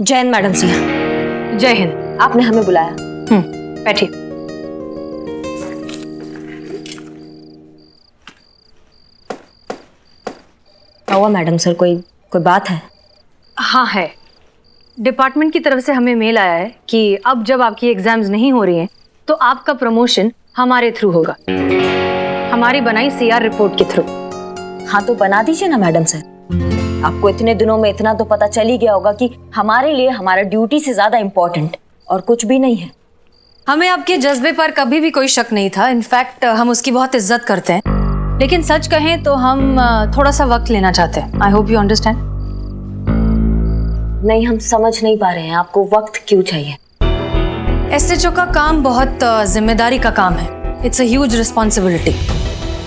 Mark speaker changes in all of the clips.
Speaker 1: जय हिंद मैडम सिया।
Speaker 2: जय हिंद।
Speaker 1: आपने हमें बुलाया।
Speaker 2: बैठिए।
Speaker 1: क्या हुआ मैडम सर, कोई बात है?
Speaker 2: हाँ है। डिपार्टमेंट की तरफ से हमें मेल आया है कि अब जब आपकी एग्जाम्स नहीं हो रही हैं तो आपका प्रमोशन हमारे थ्रू होगा, हमारी बनाई सीआर रिपोर्ट के थ्रू।
Speaker 1: हाँ तो बना दीजिए ना मैडम सर। आपको इतने दिनों में इतना तो पता चल ही गया होगा कि हमारे लिए हमारा ड्यूटी से ज्यादा इम्पोर्टेंट और कुछ भी नहीं है।
Speaker 2: हमें आपके जज्बे पर कभी भी कोई शक नहीं था। इनफैक्ट हम उसकी बहुत इज्जत करते हैं, लेकिन सच कहें तो हम थोड़ा सा वक्त लेना चाहते हैं। I hope you understand.
Speaker 1: नहीं, हम समझ नहीं पा रहे हैं आपको वक्त क्यों चाहिए।
Speaker 2: एसएचओ का काम बहुत जिम्मेदारी का काम है। It's a huge responsibility.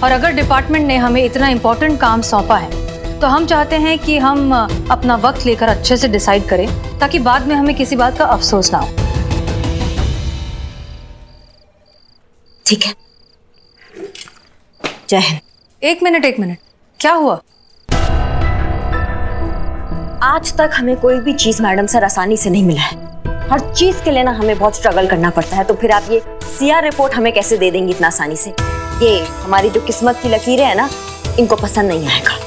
Speaker 2: और अगर डिपार्टमेंट ने हमें इतना इम्पोर्टेंट काम सौंपा है तो हम चाहते हैं कि हम अपना वक्त लेकर अच्छे से डिसाइड करें, ताकि बाद में हमें किसी बात का अफसोस ना हो।
Speaker 1: ठीक है। जय हिंद।
Speaker 2: एक मिनट, क्या हुआ?
Speaker 1: आज तक हमें कोई भी चीज मैडम सर आसानी से नहीं मिला है। हर चीज के लिए ना हमें बहुत स्ट्रगल करना पड़ता है। तो फिर आप ये सीआर रिपोर्ट हमें कैसे दे देंगी इतना आसानी से? ये हमारी जो किस्मत की लकीरें हैं ना, इनको पसंद नहीं आएगा।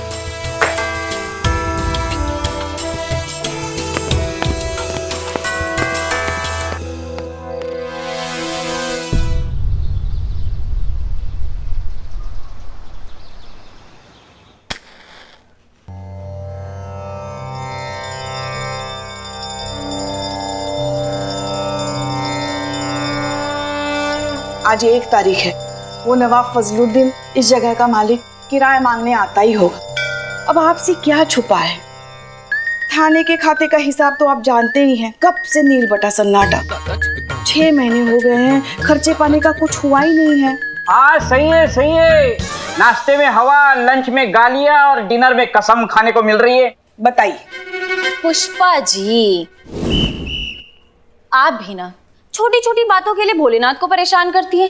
Speaker 3: आज 1 तारीख है। वो नवाब फजलुद्दीन इस जगह का मालिक किराया मांगने आता ही होगा। अब आपसे क्या छुपा है? थाने के खाते का हिसाब तो आप जानते ही हैं। कब से नील बटा सन्नाटा। 6 महीने हो गए हैं, खर्चे पाने का कुछ हुआ ही नहीं है।
Speaker 4: हाँ सही है। नाश्ते में हवा, लंच में गालियां और डिनर में कसम खाने को मिल रही है।
Speaker 3: बताइए।
Speaker 5: पुष्पा जी, आप भी ना छोटी छोटी बातों के लिए भोलेनाथ को परेशान करती है।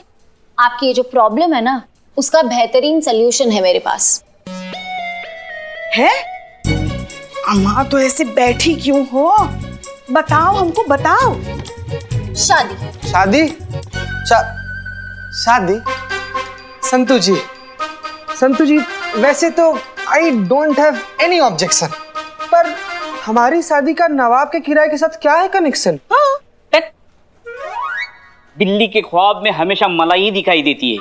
Speaker 5: आपकी ये जो प्रॉब्लम है ना, उसका बेहतरीन सलूशन है मेरे पास।
Speaker 3: है? अम्मा तो ऐसे बैठी क्यों हो? बताओ, हमको बताओ।
Speaker 5: शादी।
Speaker 6: शादी? संतु जी, वैसे तो I don't have any objection, पर हमारी शादी का नवाब के किराए के साथ क्या है कनेक्शन?
Speaker 4: बिल्ली के ख्वाब में हमेशा मलाई दिखाई देती है।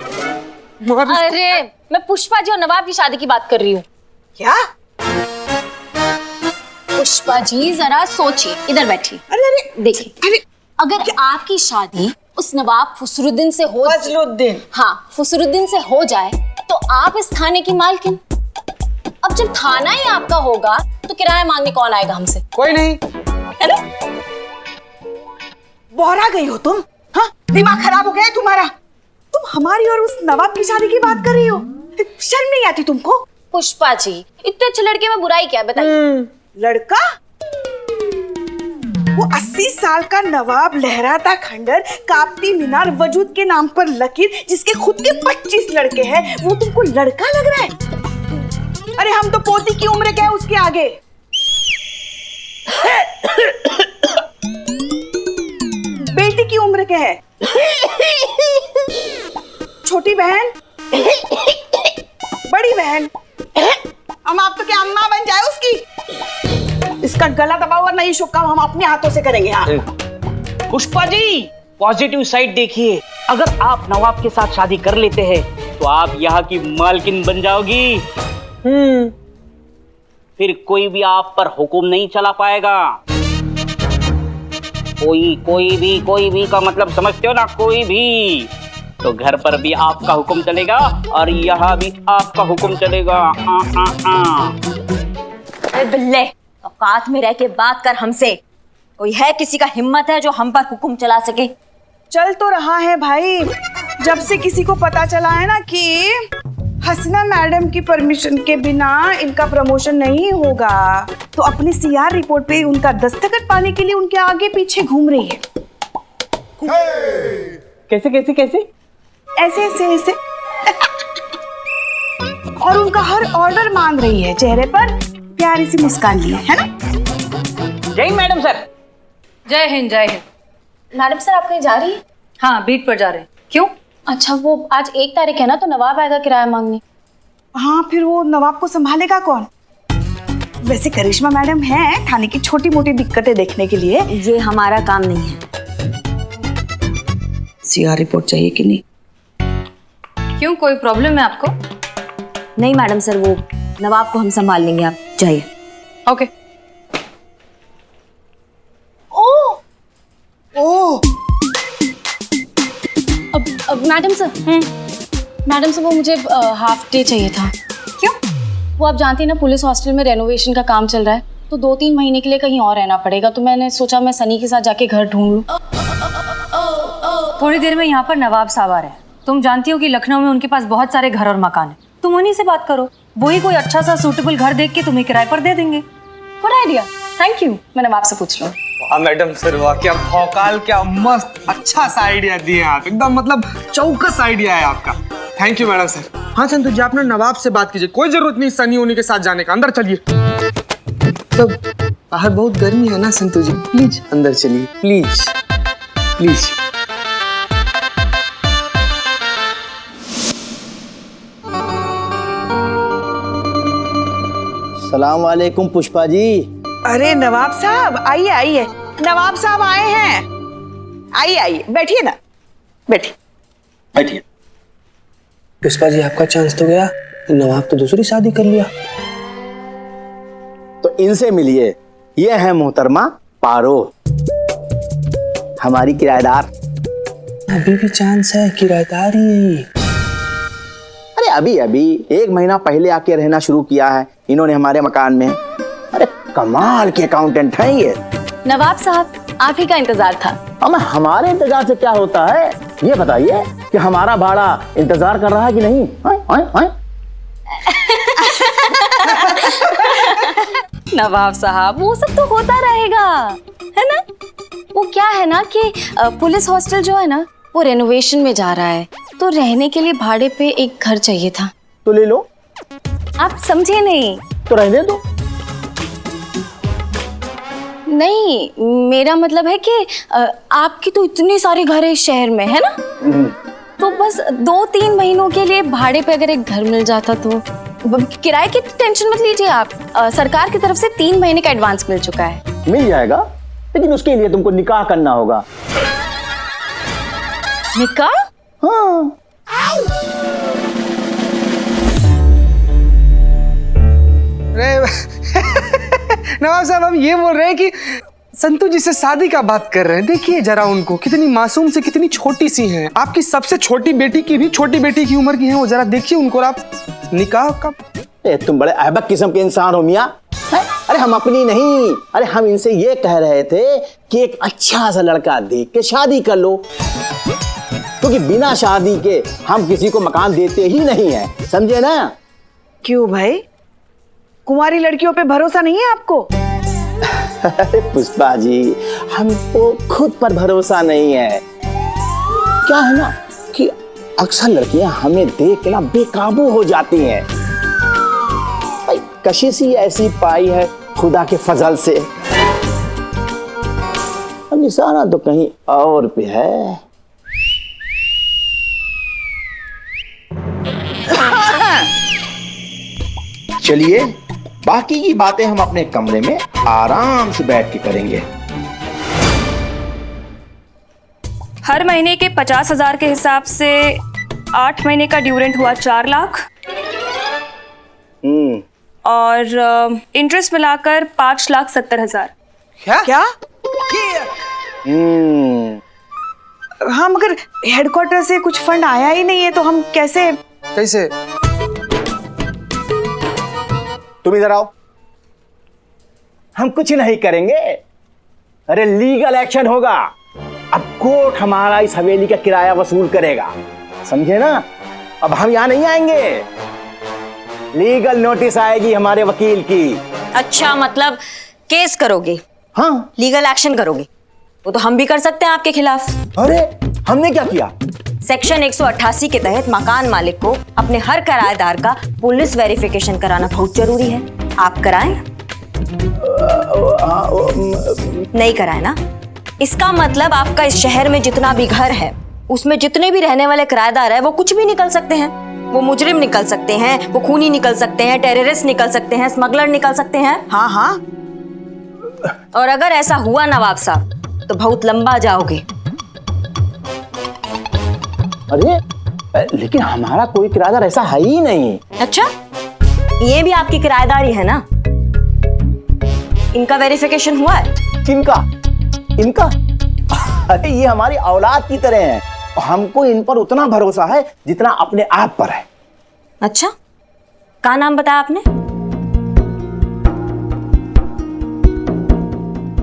Speaker 5: अरे मैं पुष्पा जी और नवाब की शादी की बात कर रही हूँ।
Speaker 3: क्या?
Speaker 5: पुष्पा जी जरा सोचिए, इधर बैठिए।
Speaker 3: अरे
Speaker 5: देखिए, अगर आपकी शादी उस नवाब फसरुद्दीन से हो, फसरुद्दीन से हो जाए तो आप इस थाने की मालकिन। अब जब थाना ही आपका होगा तो किराया मांगने कौन आएगा हमसे?
Speaker 6: कोई नहीं।
Speaker 3: अरे बोहरा गई हो तुम? हाँ, दिमाग खराब हो गया है तुम्हारा? तुम हमारी और उस नवाब की शादी की बात कर रही हो? शर्म नहीं आती तुमको?
Speaker 5: पुष्पा जी, इतने अच्छे लड़के में बुराई क्या है बताइए?
Speaker 3: लड़का? वो 80 साल का नवाब, लहराता खंडर, कापती मीनार, वजूद के नाम पर लकीर, जिसके खुद के 25 लड़के हैं, वो तुमको लड़का लग रहा है? अरे हम तो पोती की उम्र क्या है उसके आगे। बेटी की उम्र क्या है? छोटी बहन, बड़ी बहन, हम आप तो क्या अम्मा बन जाए उसकी? इसका गला दबा हुआ नहीं शुक्का हम अपने हाथों से करेंगे। हाँ
Speaker 4: पुष्पा जी, पॉजिटिव साइड देखिए। अगर आप नवाब के साथ शादी कर लेते हैं तो आप यहाँ की मालकिन बन जाओगी। फिर कोई भी आप पर हुक्म नहीं चला पाएगा। कोई भी का मतलब समझते हो ना? कोई भी। तो घर पर भी आपका हुक्म चलेगा और यहाँ भी आपका हुक्म चलेगा।
Speaker 1: अरे बिल्ले, औकात में रह के बात कर हमसे। कोई है किसी का हिम्मत है जो हम पर हुक्म चला सके?
Speaker 3: चल तो रहा है भाई। जब से किसी को पता चला है ना कि हसीना मैडम की परमिशन के बिना इनका प्रमोशन नहीं होगा, तो अपनी सीआर रिपोर्ट पे उनका दस्तखत पाने के लिए उनके आगे पीछे घूम रही है।
Speaker 4: कैसे?
Speaker 3: ऐसे और उनका हर ऑर्डर मांग रही है, चेहरे पर प्यारी सी मुस्कान लिए, है ना?
Speaker 4: जय मैडम सर।
Speaker 2: जय हिंद जय हिंद।
Speaker 5: मैडम सर आप कहीं जा रही है?
Speaker 2: हाँ, बीट पर जा रहे हैं। क्यों?
Speaker 5: अच्छा, वो आज 1 तारीख है ना, तो नवाब आएगा किराया मांगने।
Speaker 3: हाँ, फिर वो नवाब को संभालेगा कौन? वैसे करिश्मा मैडम हैं थाने की छोटी मोटी दिक्कतें देखने के लिए।
Speaker 1: ये हमारा काम नहीं है।
Speaker 3: सीआर रिपोर्ट चाहिए कि नहीं?
Speaker 2: क्यों, कोई प्रॉब्लम है आपको?
Speaker 1: नहीं मैडम सर, वो नवाब को हम संभाल लेंगे, आप जाइए।
Speaker 2: ओके।
Speaker 5: अब मैडम सर वो मुझे हाफ डे चाहिए था।
Speaker 2: क्यों?
Speaker 5: वो आप जानती हैं ना, पुलिस हॉस्टल में रेनोवेशन का काम चल रहा है, तो 2-3 महीने के लिए कहीं और रहना पड़ेगा। तो मैंने सोचा मैं सनी के साथ जाके घर ढूंढ लूं।
Speaker 2: थोड़ी देर में यहाँ पर नवाब साहब आ रहे हैं। तुम जानती हो कि लखनऊ में उनके पास बहुत सारे घर और मकान है। तुम उन्हीं से बात करो, वही कोई अच्छा सा सूटेबल घर देख के तुम्हें किराए पर दे देंगे।
Speaker 5: Good idea, thank you. मैं नवाब से पूछ लूं।
Speaker 6: वाह मैडम सर, वाह क्या भौकाल, क्या मस्त अच्छा सा आइडिया दिए आप, एकदम मतलब चौकस आइडिया है आपका। Thank you madam sir. हाँ संतु जी, आप ना नवाब से बात कीजिए, कोई जरूरत नहीं सनी उन्हीं के साथ जाने का। अंदर चलिए। सब बाहर बहुत गर्मी है ना संतु जी, प्लीज अंदर चलिए, प्लीज प्लीज।
Speaker 7: सलाम वालेकुम पुष्पा जी।
Speaker 3: अरे नवाब साहब आइए आइए, नवाब साहब आए हैं। आइए आइए, बैठिए ना, बैठिए
Speaker 7: बैठिए।
Speaker 6: पुष्पा जी, आपका चांस तो गया, नवाब तो दूसरी शादी कर लिया।
Speaker 7: तो इनसे मिलिए, ये है मोहतरमा पारो, हमारी किराएदार।
Speaker 6: अभी भी चांस है, किराएदार ही।
Speaker 7: अरे अभी अभी 1 महीना पहले आके रहना शुरू किया है इन्होंने हमारे मकान में। अरे कमाल के अकाउंटेंट हैं ये।
Speaker 5: नवाब साहब, आप ही का इंतजार था।
Speaker 7: अब हमारे इंतजार से क्या होता है, ये बताइए कि हमारा भाड़ा इंतजार कर रहा है कि नहीं? आए?
Speaker 5: नवाब साहब, वो सब तो होता रहेगा, है ना। वो क्या है ना कि पुलिस हॉस्टल जो है ना, वो रेनोवेशन में जा रहा है, तो रहने के लिए भाड़े पे एक घर चाहिए था।
Speaker 7: तो ले लो।
Speaker 5: आप समझे नहीं।
Speaker 7: तो रहने दो।
Speaker 5: नहीं, मेरा मतलब है कि आपकी तो इतनी सारी घर है इस शहर में, है ना। तो बस 2-3 महीनों के लिए भाड़े पे अगर एक घर मिल जाता तो। किराए की टेंशन मत लीजिए आप, सरकार की तरफ से 3 महीने का एडवांस मिल चुका है।
Speaker 7: मिल जाएगा, लेकिन उसके लिए तुमको निकाह करना होगा।
Speaker 5: निकाह?
Speaker 7: हाँ।
Speaker 6: नवाब साहब, हम ये बोल रहे हैं कि संतु जी से शादी का बात कर रहे हैं। देखिए जरा उनको, कितनी मासूम से कितनी छोटी सी हैं। आपकी सबसे छोटी बेटी की भी छोटी बेटी की उम्र की हैं वो, जरा देखिए उनको। और आप निकाह का?
Speaker 7: तुम बड़े अहबक किस्म के इंसान हो मियाँ। अरे हम अपनी नहीं, अरे हम इनसे ये कह रहे थे कि एक अच्छा सा लड़का देख के शादी कर लो, क्योंकि बिना शादी के हम किसी को मकान देते ही नहीं है, समझे ना।
Speaker 3: क्यों भाई, कुंवारी लड़कियों पे भरोसा नहीं है आपको?
Speaker 7: अरे पुष्पा जी, हमको खुद पर भरोसा नहीं है। क्या है ना कि अक्सर लड़कियां हमें देख के ना बेकाबू हो जाती हैं। भाई कशिश ही ऐसी पाई है खुदा के फजल से। अब निशाना तो कहीं और पे है।
Speaker 8: चलिए बाकी की बातें हम अपने कमरे में आराम से बैठ के करेंगे।
Speaker 9: हर महीने के 50,000 के हिसाब से 8 महीने का ड्यू रेंट हुआ 4 लाख और इंटरेस्ट मिलाकर 5,70,000।
Speaker 3: क्या? हाँ, मगर हेडक्वार्टर से कुछ फंड आया ही नहीं है, तो हम कैसे?
Speaker 7: तुम इधर आओ। हम कुछ नहीं करेंगे, अरे लीगल एक्शन होगा। अब कोर्ट हमारा इस हवेली का किराया वसूल करेगा, समझे ना। अब हम यहाँ नहीं आएंगे, लीगल नोटिस आएगी हमारे वकील की।
Speaker 1: अच्छा, मतलब केस करोगे?
Speaker 7: हाँ,
Speaker 1: लीगल एक्शन करोगे? वो तो हम भी कर सकते हैं आपके खिलाफ।
Speaker 7: अरे हमने क्या किया?
Speaker 1: सेक्शन 188 के तहत मकान मालिक को अपने हर किराएदार का पुलिस वेरिफिकेशन कराना बहुत जरूरी है। आप कराएं? नहीं कराए ना, इसका मतलब आपका इस शहर में जितना भी घर है उसमें जितने भी रहने वाले किराएदार है वो कुछ भी निकल सकते हैं। वो मुजरिम निकल सकते हैं, वो खूनी निकल सकते हैं, टेररिस्ट निकल सकते हैं, स्मगलर निकल सकते हैं।
Speaker 3: हाँ हाँ।
Speaker 1: और अगर ऐसा हुआ नवाब साहब तो बहुत लंबा जाओगे।
Speaker 7: अरे लेकिन हमारा कोई किराएदार ऐसा है ही नहीं।
Speaker 1: अच्छा, ये भी आपकी किराएदारी है ना? इनका वेरिफिकेशन हुआ है?
Speaker 7: किनका? इनका? अरे ये हमारी औलाद की तरह है। हमको इन पर उतना भरोसा है जितना अपने आप पर है।
Speaker 1: अच्छा, क्या नाम बताया आपने?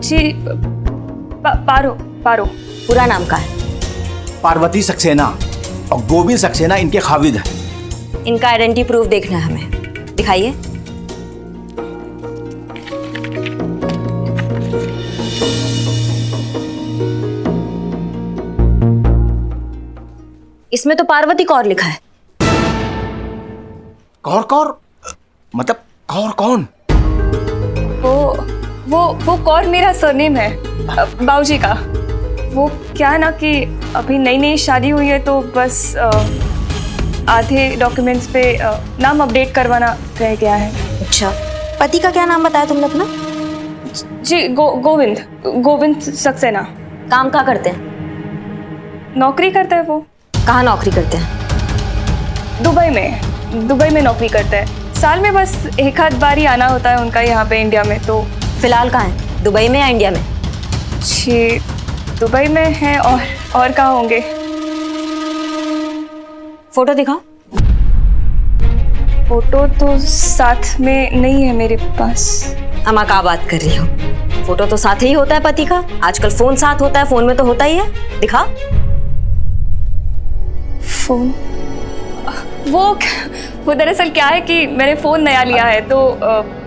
Speaker 9: जी पारो। पारो।
Speaker 1: पूरा नाम का है?
Speaker 7: पार्वती सक्सेना और गोविंद सक्सेना इनके खाविद हैं।
Speaker 1: इनका आइडेंटिटी प्रूफ देखना है हमें, दिखाइए। इसमें तो पार्वती कौर लिखा है।
Speaker 7: कौर कौर मतलब कौर कौन?
Speaker 9: वो कौर मेरा सरनेम है बाबूजी का। वो क्या है ना कि अभी नई नई शादी हुई है तो बस आधे डॉक्यूमेंट्स पे नाम अपडेट करवाना रह गया है।
Speaker 1: अच्छा, पति का क्या नाम बताया तुमने अपना?
Speaker 9: जी गोविंद सक्सेना।
Speaker 1: काम क्या करते हैं?
Speaker 9: नौकरी करता है वो।
Speaker 1: कहाँ नौकरी करते हैं?
Speaker 9: दुबई में नौकरी करता है। साल में बस एक आध बार ही आना होता है उनका यहाँ पे इंडिया में। तो
Speaker 1: फिलहाल कहाँ है, दुबई में या इंडिया में?
Speaker 9: जी दुबई में है और कहाँ होंगे।
Speaker 1: फोटो दिखाओ।
Speaker 9: फोटो तो साथ में नहीं है मेरे पास।
Speaker 1: अम्मा क्या बात कर रही हो? फोटो तो साथ ही होता है पति का। आजकल फोन साथ होता है, फोन में तो होता ही है। दिखा।
Speaker 9: फोन वो दरअसल क्या है कि मैंने फोन नया लिया है तो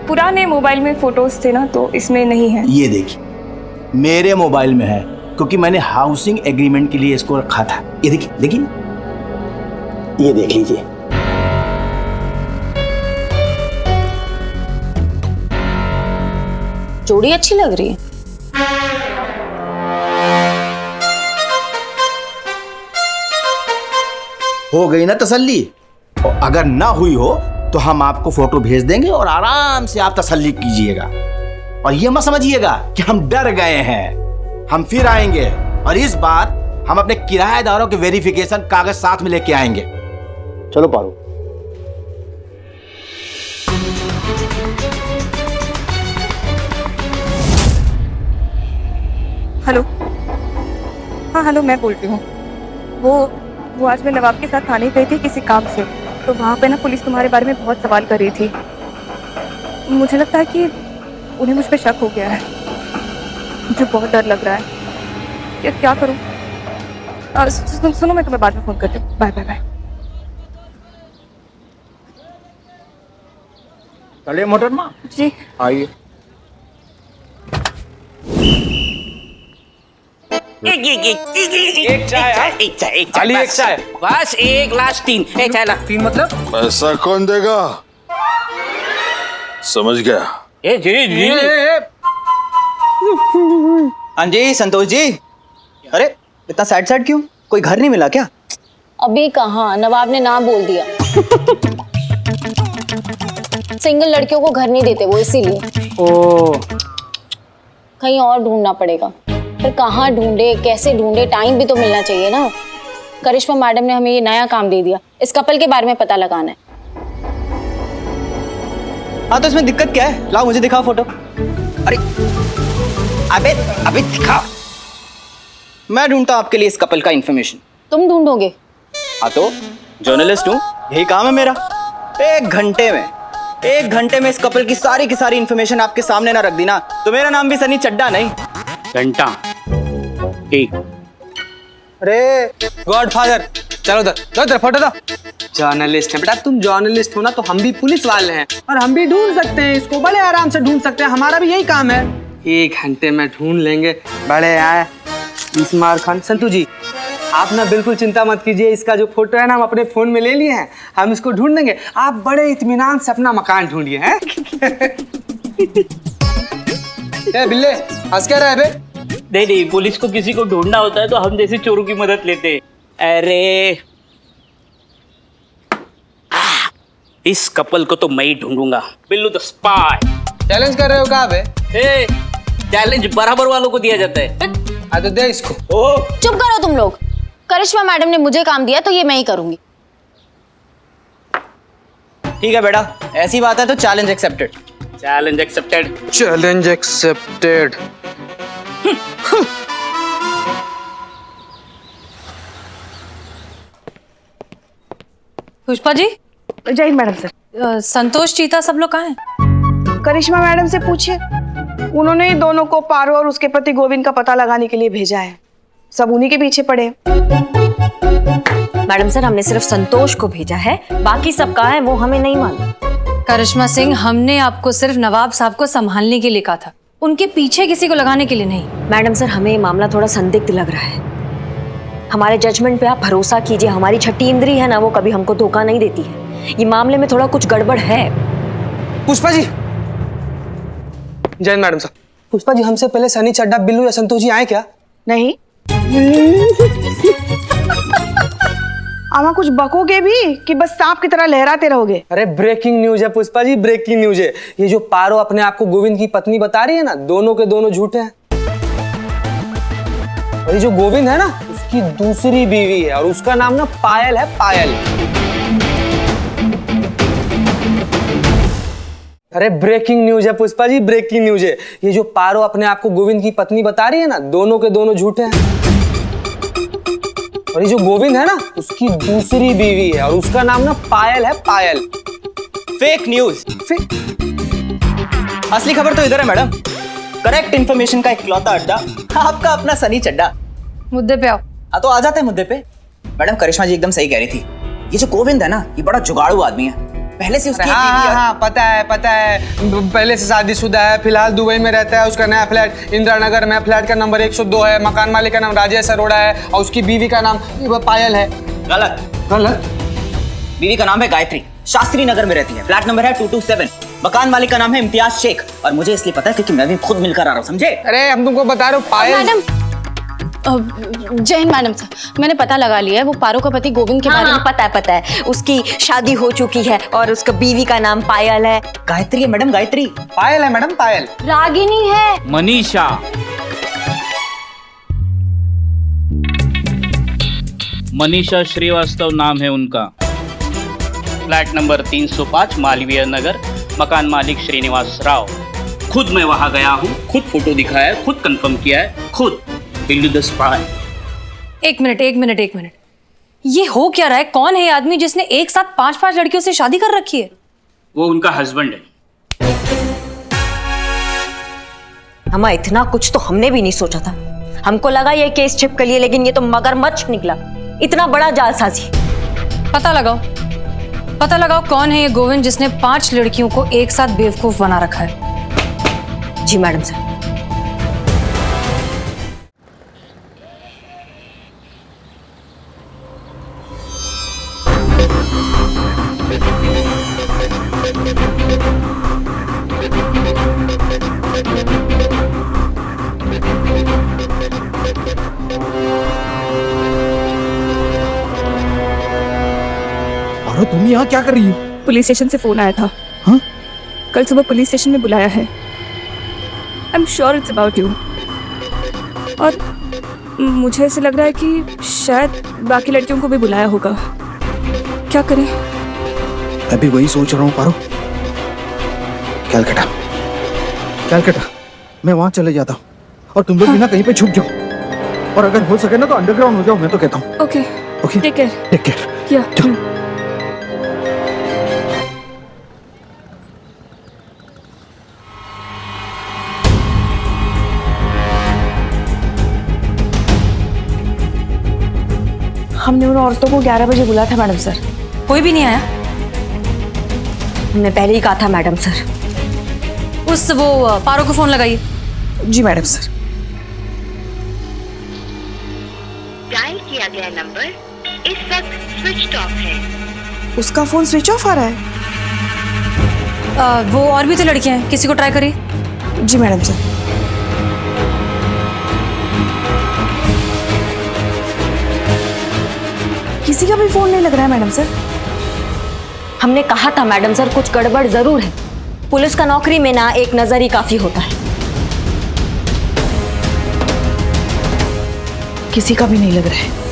Speaker 9: पुराने मोबाइल में फोटोज थे ना तो इसमें नहीं है।
Speaker 7: ये देखिए मेरे मोबाइल में है क्योंकि मैंने हाउसिंग एग्रीमेंट के लिए इसको रखा था। ये देखिए ये देख लीजिए।
Speaker 5: जोड़ी अच्छी लग रही है।
Speaker 7: हो गई ना तसल्ली? और अगर ना हुई हो तो हम आपको फोटो भेज देंगे और आराम से आप तसल्ली कीजिएगा। और ये मत समझिएगा कि हम डर गए हैं। हम फिर आएंगे और इस बार हम अपने किराएदारों के वेरिफिकेशन कागज साथ में लेके आएंगे। चलो पारो।
Speaker 9: हेलो। हाँ हेलो, मैं बोल रही हूँ। वो आज मैं नवाब के साथ थाने गई थी किसी काम से। तो वहाँ पे ना पुलिस तुम्हारे बारे में बहुत सवाल कर रही थी। मुझे लगता है कि उन्हें मुझ पे शक हो गया है। मुझे बहुत डर लग रहा है। क्या करूँ? सुनो मैं तुम्हें बाद में फोन करती हूँ। Bye bye bye.
Speaker 7: चलिए मोहतरमा
Speaker 9: जी
Speaker 7: आइए।
Speaker 4: एक चाय
Speaker 6: खाली एक चाय।
Speaker 4: बस एक ग्लास 3। चाय ला।
Speaker 6: 3 मतलब?
Speaker 10: पैसा कौन देगा? समझ गया।
Speaker 4: जी
Speaker 11: हाँ जी संतोष जी। अरे इतना सैड क्यों? कोई घर नहीं मिला क्या?
Speaker 5: अभी कहाँ, नवाब ने ना बोल दिया। सिंगल लड़कियों को घर नहीं देते वो, इसीलिए।
Speaker 11: ओ
Speaker 5: कहीं और ढूंढना पड़ेगा। फिर कहाँ ढूंढे, कैसे ढूंढे, टाइम भी तो मिलना चाहिए ना। करिश्मा मैडम ने हमें ये नया काम दे दिया, इस कपल के बारे में पता लगाना है।
Speaker 11: हाँ तो इसमें दिक्कत क्या है? लाओ मुझे दिखाओ फोटो। अरे अबे दिखा। मैं ढूंढता हूँ आपके लिए इस कपल का इंफॉर्मेशन।
Speaker 5: तुम ढूंढोगे?
Speaker 11: हाँ तो जर्नलिस्ट हूँ, यही काम है मेरा। एक घंटे में इस कपल की सारी इंफॉर्मेशन आपके सामने ना रख दी ना तो मेरा नाम भी सनी चड्डा नहीं।
Speaker 4: घंटा। ठीक।
Speaker 6: अरे गॉडफादर, चलो उधर फोटो दो। जर्नलिस्ट है बेटा, तुम जर्नलिस्ट हो ना तो हम भी पुलिस वाले हैं और हम भी ढूंढ सकते हैं इसको, बड़े आराम से ढूंढ सकते हैं। हमारा भी यही काम है। 1 घंटे में ढूंढ लेंगे। बड़े आए इस्मार खान। संतू जी आप ना बिल्कुल चिंता मत कीजिए, इसका जो फोटो है ना हम अपने फोन में ले लिए हैं, हम इसको ढूंढ देंगे। आप बड़े इत्मीनान से अपना मकान ढूंढिए हैं। बिल्ले हंस क्या रहा है बे?
Speaker 4: नहीं नहीं, पुलिस को किसी को ढूंढना होता है तो हम जैसे चोरों की मदद लेते हैं। अरे इस कपल को तो मैं ही ढूंढूंगा। Billu the spy.
Speaker 6: चैलेंज कर रहे हो कहाँ पे?
Speaker 4: चैलेंज बराबर वालों को दिया जाता है।
Speaker 6: तो दे इसको।
Speaker 5: चुप करो तुम लोग। करिश्मा मैडम ने मुझे काम दिया तो ये मैं ही करूंगी।
Speaker 11: ठीक है बेटा, ऐसी बात है तो challenge accepted.
Speaker 4: Challenge accepted.
Speaker 6: Challenge accepted.
Speaker 2: Pushpa ji.
Speaker 3: जय हिंद मैडम सर।
Speaker 2: संतोष, चीता सब लोग कहाँ हैं?
Speaker 3: करिश्मा मैडम से पूछिए, उन्होंने ही दोनों को पारो और उसके पति गोविंद का पता लगाने के लिए भेजा है। सब उन्हीं के पीछे पड़े हैं।
Speaker 1: मैडम सर, हमने सिर्फ संतोष को भेजा है, बाकी सब कहाँ है वो हमें नहीं मालूम।
Speaker 2: करिश्मा सिंह, हमने आपको सिर्फ नवाब साहब को संभालने के लिए कहा था, उनके पीछे किसी को लगाने के लिए नहीं।
Speaker 1: मैडम सर, हमें ये मामला थोड़ा संदिग्ध लग रहा है। हमारे जजमेंट पे आप भरोसा कीजिए। हमारी छठी इंद्री है ना, वो कभी हमको धोखा नहीं देती है। ये मामले में थोड़ा कुछ गड़बड़ है।
Speaker 6: पुष्पा जी। जय मैडम साहब। पुष्पा जी, हमसे पहले सनी, चड्डा, बिल्लू या संतोष जी आए क्या?
Speaker 3: नहीं। आमा कुछ बकोगे भी कि बस सांप की तरह लहराते रहोगे?
Speaker 6: अरे ब्रेकिंग न्यूज है पुष्पा जी, ब्रेकिंग न्यूज है। ये जो पारो अपने आप को गोविंद की पत्नी बता रही है ना, दोनों के दोनों झूठे हैं। और ये जो गोविंद है ना, उसकी दूसरी बीवी है और उसका नाम ना पायल है, पायल। अरे ब्रेकिंग न्यूज है पुष्पा जी, ब्रेकिंग न्यूज है। ये जो पारो अपने आप को गोविंद की पत्नी बता रही है ना, दोनों के दोनों झूठे हैं। और ये जो गोविंद है ना, उसकी दूसरी बीवी है और उसका नाम ना पायल है, पायल।
Speaker 11: Fake news. असली खबर तो इधर है मैडम। करेक्ट इन्फॉर्मेशन का इकलौता अड्डा आपका अपना सनी चड्डा।
Speaker 2: मुद्दे पे आओ।
Speaker 11: हाँ तो आ जाते हैं मुद्दे पे। मैडम, करिश्मा जी एकदम सही कह रही थी। ये जो गोविंद है ना, ये बड़ा जुगाड़ू आदमी है। पहले से उसकी
Speaker 6: हाँ, पता है पहले से शादीशुदा है, फिलहाल दुबई में रहता है। उसका नया फ्लैट इंदिरा नगर में, फ्लैट का नंबर 102 है। मकान मालिक का नाम राजेश अरोड़ा है और उसकी बीवी का नाम पायल है। गलत।
Speaker 11: बीवी का नाम है गायत्री, शास्त्री नगर में रहती है। फ्लैट नंबर है 227। मकान मालिक का नाम है इम्तियाज शेख और मुझे इसलिए पता है क्योंकि मैं भी खुद मिलकर आ रहा हूँ, समझे?
Speaker 6: अरे हम तुमको बता रहे हो पायल।
Speaker 5: मैडम, जय हिंद मैडम साहब, मैंने पता लगा लिया है। वो पारो का पति गोविंद के बारे में
Speaker 1: पता है। उसकी शादी हो चुकी है और उसका बीवी का नाम पायल है।
Speaker 11: गायत्री है मैडम, गायत्री।
Speaker 6: पायल है मैडम, पायल।
Speaker 5: रागिनी है।
Speaker 4: मनीषा। मनीषा श्रीवास्तव नाम है उनका। फ्लैट नंबर 305 मालवीय नगर, मकान मालिक श्रीनिवास राव। खुद मैं वहां गया हूँ, खुद फोटो दिखाया है, खुद कंफर्म किया है, खुद। Billu the spy.
Speaker 2: एक मिनट। ये हो क्या रहा है? कौन है ये आदमी जिसने एक साथ 5 लड़कियों से शादी कर रखी है?
Speaker 4: वो उनका हस्बैंड है।
Speaker 1: हमा, इतना कुछ तो हमने भी नहीं सोचा था। हमको लगा ये केस छिपकली है, लेकिन ये तो मगरमच्छ निकला। इतना बड़ा जालसाजी।
Speaker 2: पता लगाओ कौन है ये गोविंद जिसने 5 लड़कियों को एक साथ बेवकूफ बना रखा है।
Speaker 1: जी मैडम सर।
Speaker 7: अरे तुम यहाँ क्या कर रही हो?
Speaker 9: पुलिस स्टेशन से फोन आया था।
Speaker 7: हाँ?
Speaker 9: कल सुबह पुलिस स्टेशन में बुलाया है। I am sure it's about you. और मुझे ऐसे लग रहा है कि शायद बाकी लड़कियों को भी बुलाया होगा। क्या करें?
Speaker 7: मैं भी वही सोच रहा हूँ पारो। कैलकटा मैं वहां चले जाता हूँ और तुम लोग भी ना कहीं पे छुप जाओ और अगर हो सके ना तो अंडरग्राउंड हो जाओ, मैं तो कहता हूँ।
Speaker 9: Okay take care. या
Speaker 3: हमने उन औरतों को 11 बजे बुलाया था मैडम सर।
Speaker 2: कोई भी नहीं आया?
Speaker 1: हमने पहले ही कहा था मैडम सर।
Speaker 2: वो पारो को फोन लगाइए।
Speaker 3: जी मैडम सर।
Speaker 10: डायल किया गया नंबर इस वक्त स्विच ऑफ है।
Speaker 3: उसका फोन स्विच ऑफ आ रहा है।
Speaker 2: वो और भी तो लड़कियां हैं, किसी को ट्राई करिए।
Speaker 3: जी मैडम सर। किसी का भी फोन नहीं लग रहा है मैडम सर।
Speaker 1: हमने कहा था मैडम सर कुछ गड़बड़ जरूर है। पुलिस का नौकरी में ना एक नजर ही काफी होता है।
Speaker 3: किसी का भी नहीं लग रहा है।